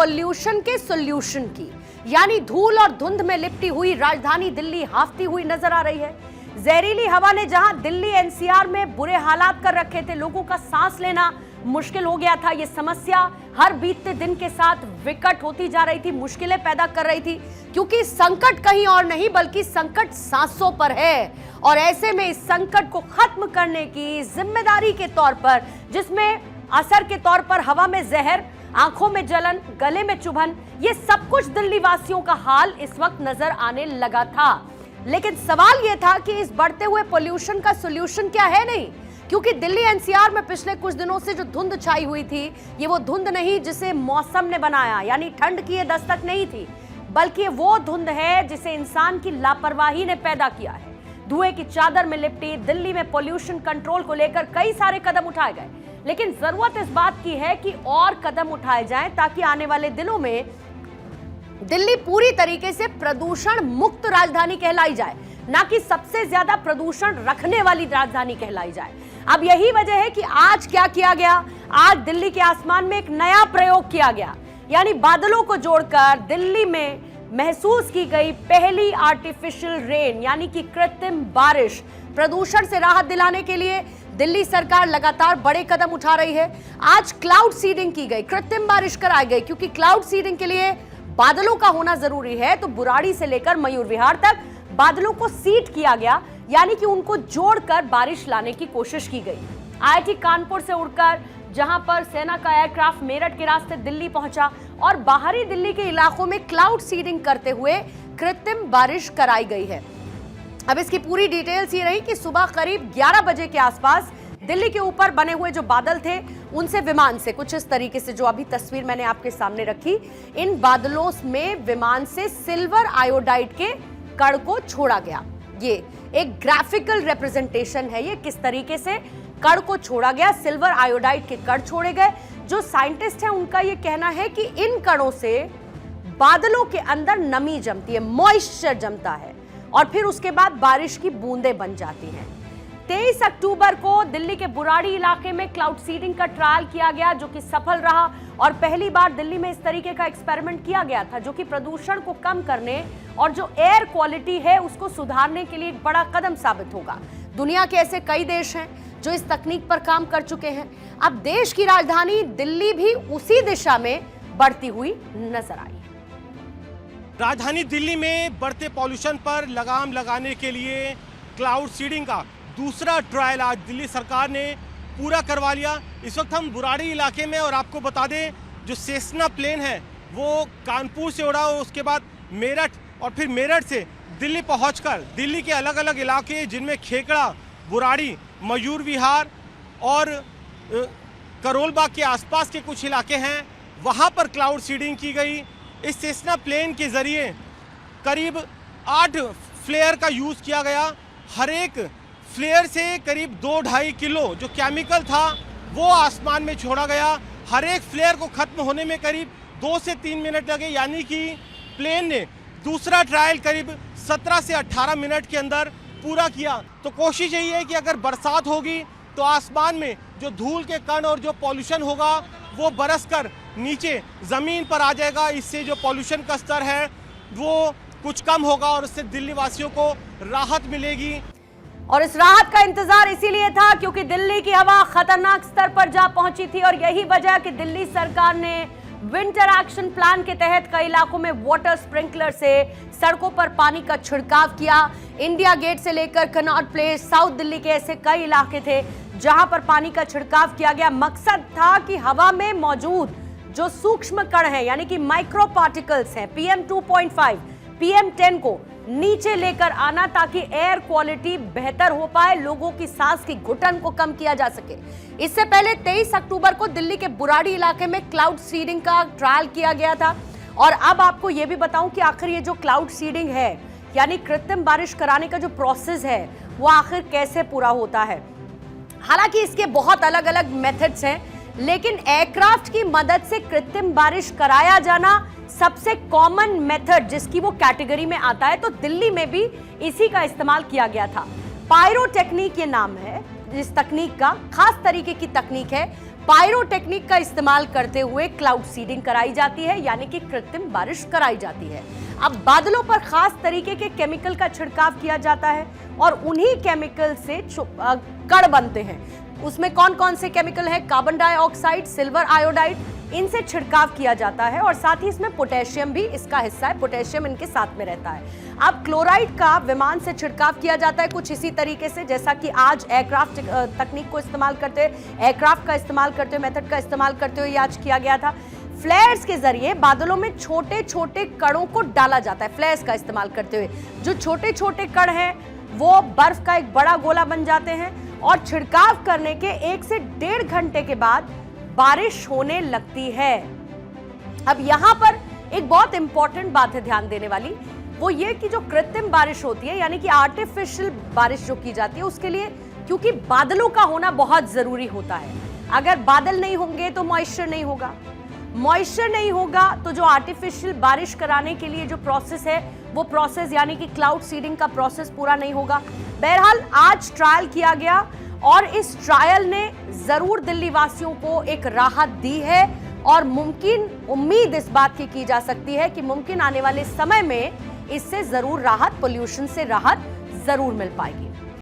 Pollution के solution की, यानी धूल और धुंध में लिपटी हुई राजधानी दिल्ली हाफती हुई नजर आ रही है। जहरीली हवा ने जहां दिल्ली एनसीआर में बुरे हालात कर रखे थे, लोगों का सांस लेना मुश्किल हो गया था। यह समस्या हर बीतते दिन के साथ विकट होती जा रही थी, मुश्किलें पैदा कर रही थी, क्योंकि संकट कहीं और नहीं बल्कि संकट सांसों पर है। और ऐसे में इस संकट को खत्म करने की जिम्मेदारी के तौर पर, जिसमें असर के तौर पर हवा में जहर, आंखों में जलन, गले में चुभन, ये सब कुछ दिल्ली वासियों का हाल इस वक्त नजर आने लगा था। लेकिन सवाल यह था कि इस बढ़ते हुए पोल्यूशन का सोल्यूशन क्या है? नहीं, क्योंकि दिल्ली एनसीआर में पिछले कुछ दिनों से जो धुंध छाई हुई थी, ये वो धुंध नहीं जिसे मौसम ने बनाया, यानी ठंड की ये दस्तक नहीं थी, बल्कि वो धुंध है जिसे इंसान की लापरवाही ने पैदा किया है। धुएं की चादर में लिपटी दिल्ली में पोल्यूशन कंट्रोल को लेकर कई सारे कदम उठाए गए, लेकिन जरूरत इस बात की है कि और कदम उठाए जाएं ताकि आने वाले दिनों में दिल्ली पूरी तरीके से प्रदूषण मुक्त राजधानी कहलाई जाए, ना कि सबसे ज्यादा प्रदूषण रखने वाली राजधानी कहलाई जाए। अब यही वजह है कि आज क्या किया गया, आज दिल्ली के आसमान में एक नया प्रयोग किया गया, यानी बादलों को जोड़कर दिल्ली में महसूस की गई पहली आर्टिफिशियल रेन, यानी कि कृत्रिम बारिश। प्रदूषण से राहत दिलाने के लिए दिल्ली सरकार लगातार बड़े कदम उठा रही है। आज क्लाउड सीडिंग की गई, कृत्रिम बारिश कराई गई, क्योंकि क्लाउड सीडिंग के लिए बादलों का होना जरूरी है। तो बुराड़ी से लेकर मयूर विहार तक बादलों को सीड किया गया, यानी कि उनको जोड़कर बारिश लाने की कोशिश की गई। आईआईटी कानपुर से उड़कर जहां पर सेना का एयरक्राफ्ट मेरठ के रास्ते दिल्ली पहुंचा और बाहरी दिल्ली के इलाकों में क्लाउड सीडिंग करते हुए कृत्रिम बारिश कराई गई है। अब इसकी पूरी डिटेल्स ये रही कि सुबह करीब 11 बजे के आसपास दिल्ली के ऊपर बने हुए जो बादल थे, उनसे विमान से कुछ इस तरीके से, जो अभी तस्वीर मैंने आपके सामने रखी, इन बादलों में विमान से सिल्वर आयोडाइड के कण को छोड़ा गया। ये एक ग्राफिकल रिप्रेजेंटेशन है, ये किस तरीके से कण को छोड़ा गया, सिल्वर आयोडाइड के कण छोड़े गए। जो साइंटिस्ट हैं उनका ये कहना है कि इन कणों से बादलों के अंदर नमी जमती है, मॉइस्चर जमता है, और फिर उसके बाद बारिश की बूंदें बन जाती हैं। 23 अक्टूबर को दिल्ली के बुराड़ी इलाके में क्लाउड सीडिंग का ट्रायल किया गया, जो कि सफल रहा, और पहली बार दिल्ली में इस तरीके का एक्सपेरिमेंट किया गया था, जो कि प्रदूषण को कम करने और जो एयर क्वालिटी है उसको सुधारने के लिए एक बड़ा कदम साबित होगा। दुनिया के ऐसे कई देश हैं जो इस तकनीक पर काम कर चुके हैं। अब देश की राजधानी दिल्ली भी उसी दिशा में बढ़ती हुई नजर आई। राजधानी दिल्ली में बढ़ते पॉल्यूशन पर लगाम लगाने के लिए क्लाउड सीडिंग का दूसरा ट्रायल आज दिल्ली सरकार ने पूरा करवा लिया। इस वक्त हम बुराड़ी इलाके में, और आपको बता दें जो सेस्ना प्लेन है वो कानपुर से उड़ा, उसके बाद मेरठ, और फिर मेरठ से दिल्ली पहुंचकर दिल्ली के अलग अलग इलाके, जिनमें खेकड़ा, बुराड़ी, मयूर विहार और करोलबाग के आसपास के कुछ इलाके हैं, वहां पर क्लाउड सीडिंग की गई। इस सेस्ना प्लेन के जरिए करीब 8 फ्लेयर का यूज़ किया गया। हर एक फ्लेयर से करीब 2-2.5 किलो जो केमिकल था वो आसमान में छोड़ा गया। हर एक फ्लेयर को ख़त्म होने में करीब 2 से 3 मिनट लगे, यानी कि प्लेन ने दूसरा ट्रायल करीब 17 से 18 मिनट के अंदर पूरा किया। तो कोशिश यही है कि अगर बरसात होगी तो आसमान में जो धूल के कण और जो पॉल्यूशन होगा वो बरसकर नीचे ज़मीन पर आ जाएगा। इससे जो पॉल्यूशन का स्तर है वो कुछ कम होगा और उससे दिल्ली वासियों को राहत मिलेगी। और इस राहत का इंतजार इसीलिए था क्योंकि दिल्ली की हवा खतरनाक स्तर पर जा पहुंची थी, और यही वजह कि दिल्ली सरकार ने विंटर एक्शन प्लान के तहत कई इलाकों में वाटर स्प्रिंकलर से सड़कों पर पानी का छिड़काव किया। इंडिया गेट से लेकर कनॉट प्लेस, साउथ दिल्ली के ऐसे कई इलाके थे जहां पर पानी का छिड़काव किया गया। मकसद था कि हवा में मौजूद जो सूक्ष्म कण हैं, यानी कि माइक्रो पार्टिकल्स हैं, PM 2.5, PM 10 को नीचे लेकर आना, ताकि एयर क्वालिटी बेहतर हो पाए, लोगों की सांस की घुटन को कम किया जा सके। इससे पहले 23 अक्टूबर को दिल्ली के बुराड़ी इलाके में क्लाउड सीडिंग का ट्रायल किया गया था। और अब आपको यह भी बताऊं कि आखिर ये जो क्लाउड सीडिंग है, यानी कृत्रिम बारिश कराने का जो प्रोसेस है, वो आखिर कैसे पूरा होता है। हालांकि इसके बहुत अलग अलग मेथड्स हैं, लेकिन एयरक्राफ्ट की मदद से कृत्रिम बारिश कराया जाना सबसे कॉमन मेथड जिसकी वो कैटेगरी में आता है, तो दिल्ली में भी इसी का इस्तेमाल किया गया था। पायरो टेक्निक ये नाम है इस तकनीक का, खास तरीके की तकनीक है। पायरो टेक्निक का इस्तेमाल करते हुए क्लाउड सीडिंग कराई जाती है, यानी कि कृत्रिम बारिश कराई जाती है। अब बादलों पर खास तरीके के केमिकल का छिड़काव किया जाता है और उन्हीं केमिकल से कण बनते हैं। उसमें कौन कौन से केमिकल है? कार्बन डाइऑक्साइड, सिल्वर आयोडाइड, इनसे छिड़काव किया जाता है और साथ ही इसमें पोटेशियम भी इसका हिस्सा है, पोटेशियम इनके साथ में रहता है। अब क्लोराइड का विमान से छिड़काव किया जाता है कुछ इसी तरीके से, जैसा कि आज एयरक्राफ्ट तकनीक को इस्तेमाल करते हुए, एयरक्राफ्ट का इस्तेमाल करते हुए, मेथड का इस्तेमाल करते हुए आज किया गया था। फ्लेयर्स के जरिए बादलों में छोटे छोटे कणों को डाला जाता है, फ्लेयर्स का इस्तेमाल करते हुए। जो छोटे छोटे कण हैं वो बर्फ का एक बड़ा गोला बन जाते हैं और छिड़काव करने के 1 से 1.5 घंटे के बाद बारिश होने लगती है। अब यहां पर एक बहुत इंपॉर्टेंट बात है ध्यान देने वाली, वो ये कि जो कृत्रिम बारिश होती है, यानी कि आर्टिफिशियल बारिश जो की जाती है, उसके लिए क्योंकि बादलों का होना बहुत जरूरी होता है। अगर बादल नहीं होंगे तो मॉइस्चर नहीं होगा, मॉइस्चर नहीं होगा तो जो आर्टिफिशियल बारिश कराने के लिए जो प्रोसेस है वो प्रोसेस यानी कि क्लाउड सीडिंग का प्रोसेस पूरा नहीं होगा। बहरहाल आज ट्रायल किया गया और इस ट्रायल ने जरूर दिल्ली वासियों को एक राहत दी है और मुमकिन उम्मीद इस बात की जा सकती है कि मुमकिन आने वाले समय में इससे जरूर राहत, पोल्यूशन से राहत जरूर मिल पाएगी।